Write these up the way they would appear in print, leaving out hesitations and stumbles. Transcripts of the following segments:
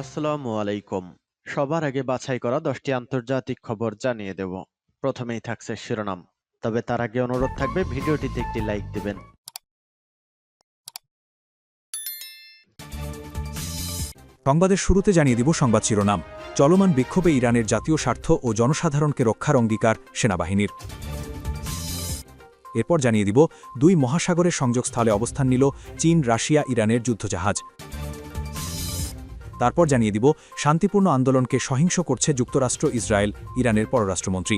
আসসালামু আলাইকুম। সবার আগে বাছাই করা 10টি আন্তর্জাতিক খবর জানিয়ে দেব। প্রথমেই থাকছে শিরোনাম। তবে তার আগে অনুরোধ থাকবে ভিডিওটিতে একটি লাইক দিবেন। সংবাদের শুরুতে জানিয়ে দিব সংবাদ শিরোনাম। চলমান বিক্ষোভে ইরানের জাতীয় স্বার্থ ও জনসাধারণকে রক্ষার অঙ্গীকার সেনাবাহিনীর। এরপর জানিয়ে দিব দুই মহাসাগরের সংযোগস্থলে অবস্থান নিল চীন, রাশিয়া, ইরানের যুদ্ধজাহাজ। তারপর জানিয়ে দিব শান্তিপূর্ণ আন্দোলনকে সহিংস করছে যুক্তরাষ্ট্র, ইসরায়েল, ইরানের পররাষ্ট্রমন্ত্রী।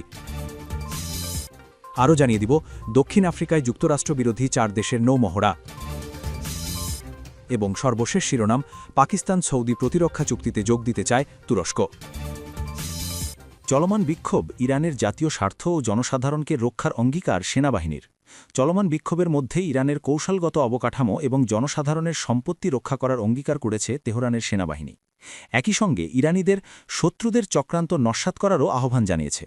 আরও জানিয়ে দিব দক্ষিণ আফ্রিকায় যুক্তরাষ্ট্র বিরোধী 4 দেশের নৌমহড়া। এবং সর্বশেষ শিরোনাম, পাকিস্তান সৌদি প্রতিরক্ষা চুক্তিতে যোগ দিতে চায় তুরস্ক। চলমান বিক্ষোভ ইরানের জাতীয় স্বার্থ ও জনসাধারণকে রক্ষার অঙ্গীকার সেনাবাহিনীর। চলমান বিক্ষোভের মধ্যে ইরানের কৌশলগত অবকাঠামো এবং জনসাধারণের সম্পত্তি রক্ষা করার অঙ্গীকার করেছে তেহরানের সেনাবাহিনী। একই সঙ্গে ইরানিদের শত্রুদের চক্রান্ত নস্যাৎ করারও আহ্বান জানিয়েছে।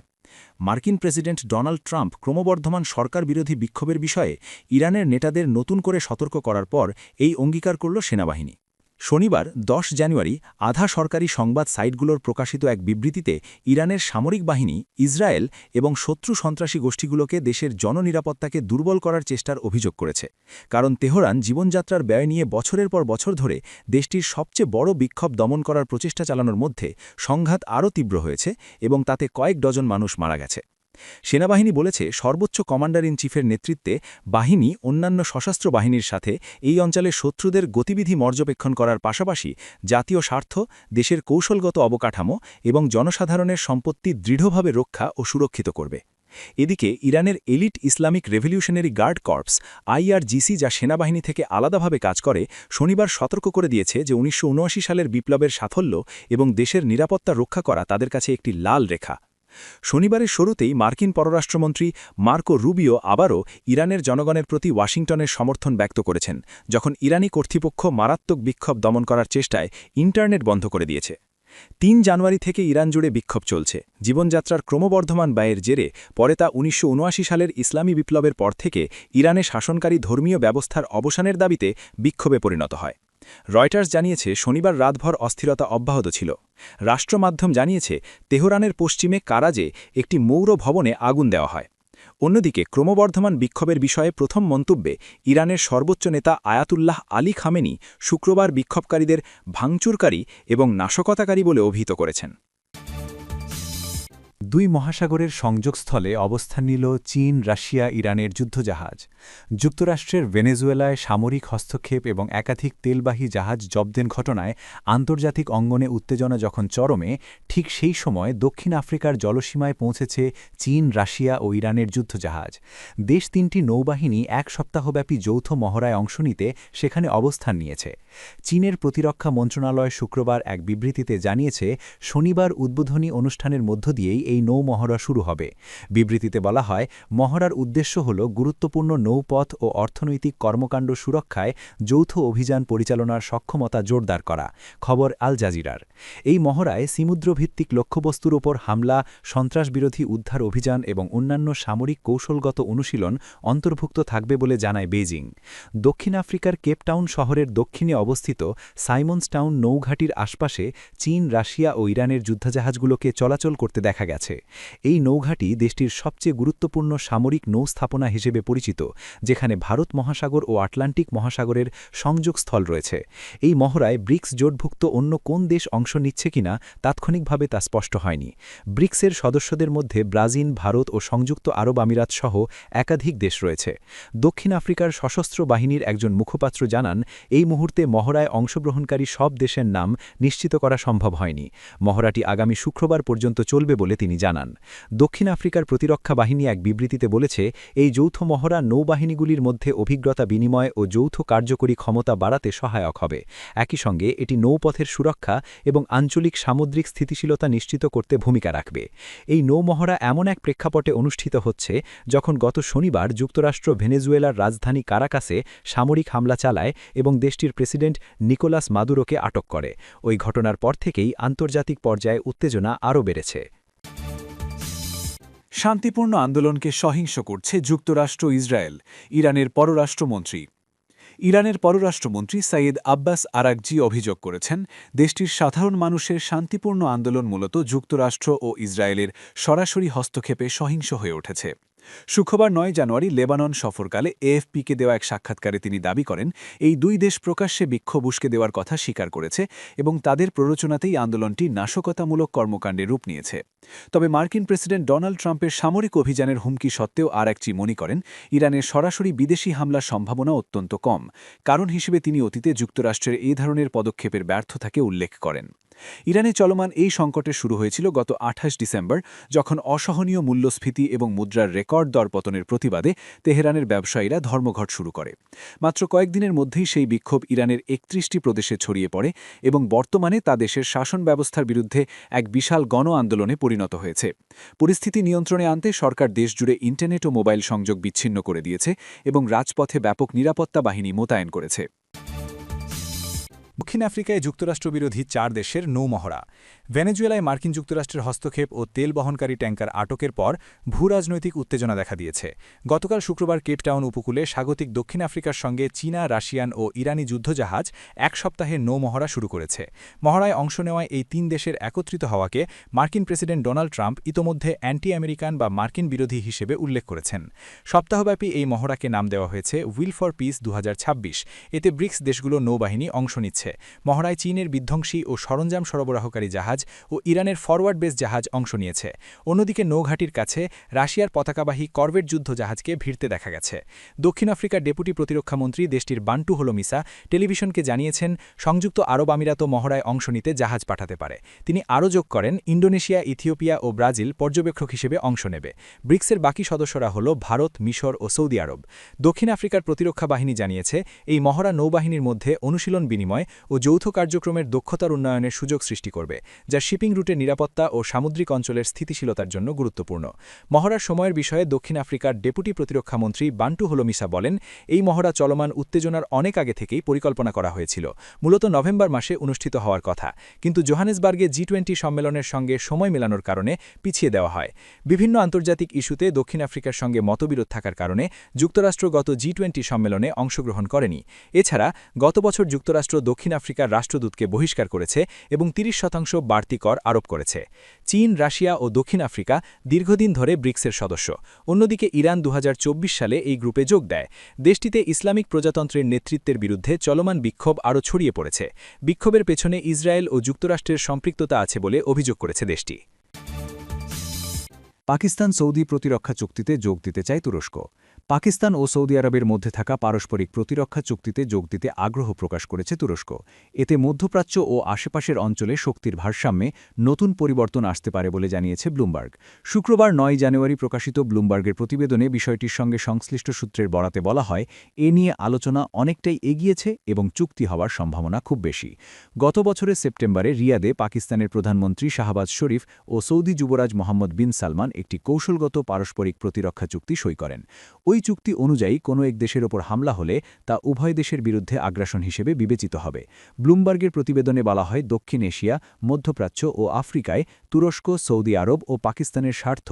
মার্কিন প্রেসিডেন্ট ডোনাল্ড ট্রাম্প ক্রমবর্ধমান সরকার বিরোধী বিক্ষোভের বিষয়ে ইরানের নেতাদের নতুন করে সতর্ক করার পর এই অঙ্গীকার করল সেনাবাহিনী। শনিবার 10 জানুয়ারি আধা সরকারি সংবাদ সাইটগুলোর প্রকাশিত এক বিবৃতিতে ইরানের সামরিক বাহিনী ইসরায়েল এবং শত্রু সন্ত্রাসী গোষ্ঠীগুলোকে দেশের জননিরাপত্তাকে দুর্বল করার চেষ্টার অভিযোগ করেছে। কারণ তেহরান জীবনযাত্রার ব্যয় নিয়ে বছরের পর বছর ধরে দেশটির সবচেয়ে বড় বিক্ষোভ দমন করার প্রচেষ্টা চালানোর মধ্যে সংঘাত আরও তীব্র হয়েছে এবং তাতে কয়েক ডজন মানুষ মারা গেছে। সেনাবাহিনী বলেছে সর্বোচ্চ কমান্ডার ইন চিফের নেতৃত্বে বাহিনী অন্যান্য সশস্ত্র বাহিনীর সাথে এই অঞ্চলের শত্রুদের গতিবিধি পর্যবেক্ষণ করার পাশাপাশি জাতীয় স্বার্থ, দেশের কৌশলগত অবকাঠামো এবং জনসাধারণের সম্পত্তি দৃঢ়ভাবে রক্ষা ও সুরক্ষিত করবে। এদিকে ইরানের elite Islamic Revolutionary Guard Corps IRGC, যা সেনাবাহিনী থেকে আলাদাভাবে কাজ করে, শনিবার সতর্ক করে দিয়েছে যে 1979 সালের বিপ্লবের সাফল্য এবং দেশের নিরাপত্তা রক্ষা করা তাদের কাছে একটি লাল রেখা। শনিবারের শুরুতেই মার্কিন পররাষ্ট্রমন্ত্রী মার্কো রুবিও আবারও ইরানের জনগণের প্রতি ওয়াশিংটনের সমর্থন ব্যক্ত করেছেন, যখন ইরানি কর্তৃপক্ষ মারাত্মক বিক্ষোভ দমন করার চেষ্টায় ইন্টারনেট বন্ধ করে দিয়েছে। 3 জানুয়ারি থেকে ইরান জুড়ে বিক্ষোভ চলছে। জীবনযাত্রার ক্রমবর্ধমান ব্যয়ের জেরে পরে তা 1979 সালের ইসলামী বিপ্লবের পর থেকে ইরানে শাসনকারী ধর্মীয় ব্যবস্থার অবসানের দাবিতে বিক্ষোভে পরিণত হয়। রয়টার্স জানিয়েছে শনিবার রাতভর অস্থিরতা অব্যাহত ছিল। রাষ্ট্রমাধ্যম জানিয়েছে তেহরানের পশ্চিমে কারাজে একটি মৌর ভবনে আগুন দেওয়া হয়। অন্যদিকে ক্রমবর্ধমান বিক্ষোভের বিষয়ে প্রথম মন্তব্যে ইরানের সর্বোচ্চ নেতা আয়াতুল্লাহ আলী খামেনি শুক্রবার বিক্ষোভকারীদের ভাঙচুরকারী এবং নাশকতাকারী বলে অভিহিত করেছেন। দুই মহাসাগরের সংযোগস্থলে অবস্থান নিল চীন, রাশিয়া, ইরানের যুদ্ধজাহাজ। যুক্তরাষ্ট্রের ভেনেজুয়েলায় সামরিক হস্তক্ষেপ এবং একাধিক তেলবাহী জাহাজ জব্দের ঘটনায় আন্তর্জাতিক অঙ্গনে উত্তেজনা যখন চরমে, ঠিক সেই সময় দক্ষিণ আফ্রিকার জলসীমায় পৌঁছেছে চীন, রাশিয়া ও ইরানের যুদ্ধজাহাজ। দেশ তিনটি নৌবাহিনী এক সপ্তাহব্যাপী যৌথ মহড়ায় অংশ নিতে সেখানে অবস্থান নিয়েছে। চীনের প্রতিরক্ষা মন্ত্রণালয় শুক্রবার এক বিবৃতিতে জানিয়েছে শনিবার উদ্বোধনী অনুষ্ঠানের মধ্য দিয়েই এই নৌমহড়া শুরু হবে। বিবৃতিতে বলা হয়, মহড়ার উদ্দেশ্য হল গুরুত্বপূর্ণ নৌপথ ও অর্থনৈতিক কর্মকাণ্ড সুরক্ষায় যৌথ অভিযান পরিচালনার সক্ষমতা জোরদার করা। খবর আল জাজিরার। এই মহড়ায় সমুদ্রভিত্তিক লক্ষ্যবস্তুর ওপর হামলা, সন্ত্রাসবিরোধী উদ্ধার অভিযান এবং অন্যান্য সামরিক কৌশলগত অনুশীলন অন্তর্ভুক্ত থাকবে বলে জানায় বেইজিং। দক্ষিণ আফ্রিকার কেপটাউন শহরের দক্ষিণে অবস্থিত সাইমন্সটাউন নৌঘাটির আশপাশে চীন, রাশিয়া ও ইরানের যুদ্ধজাহাজগুলোকে চলাচল করতে দেখা গেছে। এই নৌঘাটি দেশটির সবচেয়ে গুরুত্বপূর্ণ সামরিক নৌ স্থাপনা হিসেবে পরিচিত, যেখানে ভারত মহাসাগর ও আটলান্টিক মহাসাগরের সংযোগস্থল রয়েছে। এই মহড়ায় ব্রিক্স জোটভুক্ত অন্য কোন দেশ অংশ নিচ্ছে কিনা তাৎক্ষণিকভাবে তা স্পষ্ট হয়নি। ব্রিক্সের সদস্যদের মধ্যে ব্রাজিল, ভারত ও সংযুক্ত আরব আমিরাত সহ একাধিক দেশ রয়েছে। দক্ষিণ আফ্রিকার সশস্ত্র বাহিনীর একজন মুখপাত্র জানান, এই মুহূর্তে মহড়ায় অংশগ্রহণকারী সব দেশের নাম নিশ্চিত করা সম্ভব হয়নি। মহড়াটি আগামী শুক্রবার পর্যন্ত চলবে বলে তিনি জানান। দক্ষিণ আফ্রিকার প্রতিরক্ষা বাহিনী এক বিবৃতিতে বলেছে, এই যৌথ মহড়া নৌবাহিনীগুলির মধ্যে অভিজ্ঞতা বিনিময় ও যৌথ কার্যকরী ক্ষমতা বাড়াতে সহায়ক হবে। একই সঙ্গে এটি নৌপথের সুরক্ষা এবং আঞ্চলিক সামুদ্রিক স্থিতিশীলতা নিশ্চিত করতে ভূমিকা রাখবে। এই নৌমহড়া এমন এক প্রেক্ষাপটে অনুষ্ঠিত হচ্ছে যখন গত শনিবার যুক্তরাষ্ট্র ভেনেজুয়েলার রাজধানী কারাকাসে সামরিক হামলা চালায় এবং দেশটির প্রেসিডেন্ট নিকোলাস মাদুরোকে আটক করে। ওই ঘটনার পর থেকেই আন্তর্জাতিক পর্যায়ে উত্তেজনা আরও বেড়েছে। শান্তিপূর্ণ আন্দোলনকে সহিংস করছে যুক্তরাষ্ট্র, ইসরায়েল, ইরানের পররাষ্ট্রমন্ত্রী। ইরানের পররাষ্ট্রমন্ত্রী সাইয়েদ আব্বাস আরাকজি অভিযোগ করেছেন, দেশটির সাধারণ মানুষের শান্তিপূর্ণ আন্দোলন মূলত যুক্তরাষ্ট্র ও ইসরায়েলের সরাসরি হস্তক্ষেপে সহিংস হয়ে উঠেছে। শুক্রবার ৯ জানুয়ারি লেবানন সফরকালে এএফপিকে দেওয়া এক সাক্ষাৎকারে তিনি দাবি করেন, এই দুই দেশ প্রকাশ্যে বিক্ষোভ উস্কে দেওয়ার কথা স্বীকার করেছে এবং তাদের প্ররোচনাতেই আন্দোলনটি নাশকতামূলক কর্মকাণ্ডে রূপ নিয়েছে। তবে মার্কিন প্রেসিডেন্ট ডোনাল্ড ট্রাম্পের সামরিক অভিযানের হুমকি সত্ত্বেও আরাকচি মনে করেন, ইরানের সরাসরি বিদেশি হামলার সম্ভাবনা অত্যন্ত কম। কারণ হিসেবে তিনি অতীতে যুক্তরাষ্ট্রের এই ধরনের পদক্ষেপের ব্যর্থতাকে উল্লেখ করেন। ইরানে চলমান এই সংকটের শুরু হয়েছিল গত ২৮ ডিসেম্বর, যখন অসহনীয় মূল্যস্ফীতি এবং মুদ্রার রেকর্ড দরপতনের প্রতিবাদে তেহরানের ব্যবসায়ীরা ধর্মঘট শুরু করে। মাত্র কয়েকদিনের মধ্যেই সেই বিক্ষোভ ইরানের ৩১টি প্রদেশে ছড়িয়ে পড়ে এবং বর্তমানে তা দেশের শাসন ব্যবস্থার বিরুদ্ধে এক বিশাল গণ আন্দোলনে পরিণত হয়েছে। পরিস্থিতি নিয়ন্ত্রণে আনতে সরকার দেশজুড়ে ইন্টারনেট ও মোবাইল সংযোগ বিচ্ছিন্ন করে দিয়েছে এবং রাজপথে ব্যাপক নিরাপত্তা বাহিনী মোতায়েন করেছে। দক্ষিণ আফ্রিকায় যুক্তরাষ্ট্রবিরোধী ৪ দেশের নৌমহড়া। ভেনেজুয়েলায় মার্কিন যুক্তরাষ্ট্রের হস্তক্ষেপ ও তেল বহনকারী ট্যাঙ্কার আটকের পর ভূরাজনৈতিক উত্তেজনা দেখা দিয়েছে। গতকাল শুক্রবার কেপটাউন উপকূলে স্বাগতিক দক্ষিণ আফ্রিকার সঙ্গে চীনা, রাশিয়ান ও ইরানি যুদ্ধজাহাজ এক সপ্তাহের নৌমহড়া শুরু করেছে। মহড়ায় অংশ নেওয়ায় এই ৩ দেশের একত্রিত হওয়াকে মার্কিন প্রেসিডেন্ট ডোনাল্ড ট্রাম্প ইতোমধ্যে অ্যান্টি আমেরিকান বা মার্কিন বিরোধী হিসেবে উল্লেখ করেছেন। সপ্তাহব্যাপী এই মহড়াকে নাম দেওয়া হয়েছে উইল ফর পিস ২০২৬। এতে ব্রিক্স দেশগুলো নৌবাহিনী অংশ নিচ্ছে। মহড়ায় চীনের বিধ্বংসী ও সরঞ্জাম সরবরাহকারী জাহাজ ও ইরানের ফরওয়ার্ড বেস জাহাজ অংশ নিয়েছে। অন্যদিকে নৌঘাটির কাছে রাশিয়ার পতাকাবাহী করভেট যুদ্ধ জাহাজকে ভিড়তে দেখা গেছে। দক্ষিণ আফ্রিকার ডেপুটি প্রতিরক্ষামন্ত্রী দেশটির বান্টু হোলোমিসা টেলিভিশনকে জানিয়েছেন, সংযুক্ত আরব আমিরাত মহড়ায় অংশ নিতে জাহাজ পাঠাতে পারে। তিনি আরও যোগ করেন, ইন্দোনেশিয়া, ইথিওপিয়া ও ব্রাজিল পর্যবেক্ষক হিসেবে অংশ নেবে। ব্রিক্সের বাকি সদস্যরা হল ভারত, মিশর ও সৌদি আরব। দক্ষিণ আফ্রিকার প্রতিরক্ষা বাহিনী জানিয়েছে, এই মহড়া নৌবাহিনীর মধ্যে অনুশীলন বিনিময় ও যৌথ কার্যক্রমের দক্ষতার উন্নয়নের সুযোগ সৃষ্টি করবে, যা শিপিং রুটের নিরাপত্তা ও সামুদ্রিক অঞ্চলের স্থিতিশীলতার জন্য গুরুত্বপূর্ণ। মহড়ার সময়ের বিষয়ে দক্ষিণ আফ্রিকার ডেপুটি প্রতিরক্ষামন্ত্রী বান্টু হোলোমিসা বলেন, এই মহড়া চলমান উত্তেজনার অনেক আগে থেকেই পরিকল্পনা করা হয়েছিল। মূলত নভেম্বর মাসে অনুষ্ঠিত হওয়ার কথা, কিন্তু জোহানেসবার্গে G20 সম্মেলনের সঙ্গে সময় মেলানোর কারণে পিছিয়ে দেওয়া হয়। বিভিন্ন আন্তর্জাতিক ইস্যুতে দক্ষিণ আফ্রিকার সঙ্গে মতবিরোধ থাকার কারণে যুক্তরাষ্ট্র গত G20 সম্মেলনে অংশগ্রহণ করেনি। এছাড়া গত বছর যুক্তরাষ্ট্র দক্ষিণ আফ্রিকার রাষ্ট্রদূতকে বহিষ্কার করেছে এবং ৩০% বাড়তি কর আরোপ করেছে। চীন, রাশিয়া ও দক্ষিণ আফ্রিকা দীর্ঘদিন ধরে ব্রিক্সের সদস্য। অন্যদিকে ইরান ২০২৪ সালে এই গ্রুপে যোগ দেয়। দেশটিতে ইসলামিক প্রজাতন্ত্রের নেতৃত্বের বিরুদ্ধে চলমান বিক্ষোভ আরও ছড়িয়ে পড়েছে। বিক্ষোভের পেছনে ইসরায়েল ও যুক্তরাষ্ট্রের সম্পৃক্ততা আছে বলে অভিযোগ করেছে দেশটি। পাকিস্তান সৌদি প্রতিরক্ষা চুক্তিতে যোগ দিতে চায় তুরস্ক। পাকিস্তান ও সৌদি আরবের মধ্যে থাকা পারস্পরিক প্রতিরক্ষা চুক্তিতে যোগ দিতে আগ্রহ প্রকাশ করেছে তুরস্ক। এতে মধ্যপ্রাচ্য ও আশেপাশের অঞ্চলে শক্তির ভারসাম্যে নতুন পরিবর্তন আসতে পারে বলে জানিয়েছে ব্লুমবার্গ। শুক্রবার ৯ জানুয়ারি প্রকাশিত ব্লুমবার্গের প্রতিবেদনে বিষয়টির সঙ্গে সংশ্লিষ্ট সূত্রের বরাতে বলা হয়, এ নিয়ে আলোচনা অনেকটাই এগিয়েছে এবং চুক্তি হওয়ার সম্ভাবনা খুব বেশি। গত বছরের সেপ্টেম্বরে রিয়াদে পাকিস্তানের প্রধানমন্ত্রী শাহবাজ শরীফ ও সৌদি যুবরাজ মোহাম্মদ বিন সালমান একটি কৌশলগত পারস্পরিক প্রতিরক্ষা চুক্তি সই করেন। ওই চুক্তি অনুযায়ী কোনো এক দেশের ওপর হামলা হলে তা উভয় দেশের বিরুদ্ধে আগ্রাসন হিসেবে বিবেচিত হবে। ব্লুমবার্গের প্রতিবেদনে বলা হয়, দক্ষিণ এশিয়া, মধ্যপ্রাচ্য ও আফ্রিকায় তুরস্ক, সৌদি আরব ও পাকিস্তানের স্বার্থ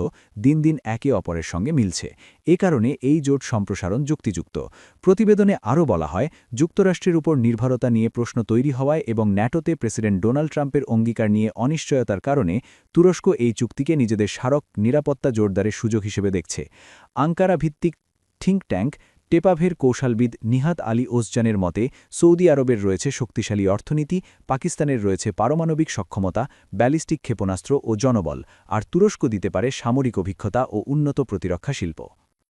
দিন দিন একে অপরের সঙ্গে মিলছে। এ কারণে এই জোট সম্প্রসারণ যুক্তিযুক্ত। প্রতিবেদনে আরও বলা হয়, যুক্তরাষ্ট্রের উপর নির্ভরতা নিয়ে প্রশ্ন তৈরি হওয়ায় এবং ন্যাটোতে প্রেসিডেন্ট ডোনাল্ড ট্রাম্পের অঙ্গীকার নিয়ে অনিশ্চয়তার কারণে তুরস্ক এই চুক্তিকে নিজেদের স্মারক নিরাপত্তা জোরদারের সুযোগ হিসেবে দেখছে। আঙ্কারা ভিত্তিক থিঙ্ক ট্যাঙ্ক টেপাভের কৌশলবিদ নিহাত আলী ওসজানের মতে, সৌদি আরবের রয়েছে শক্তিশালী অর্থনীতি, পাকিস্তানের রয়েছে পারমাণবিক সক্ষমতা, ব্যালিস্টিক ক্ষেপণাস্ত্র ও জনবল, আর তুরস্ক দিতে পারে সামরিক অভিজ্ঞতা ও উন্নত প্রতিরক্ষা শিল্প।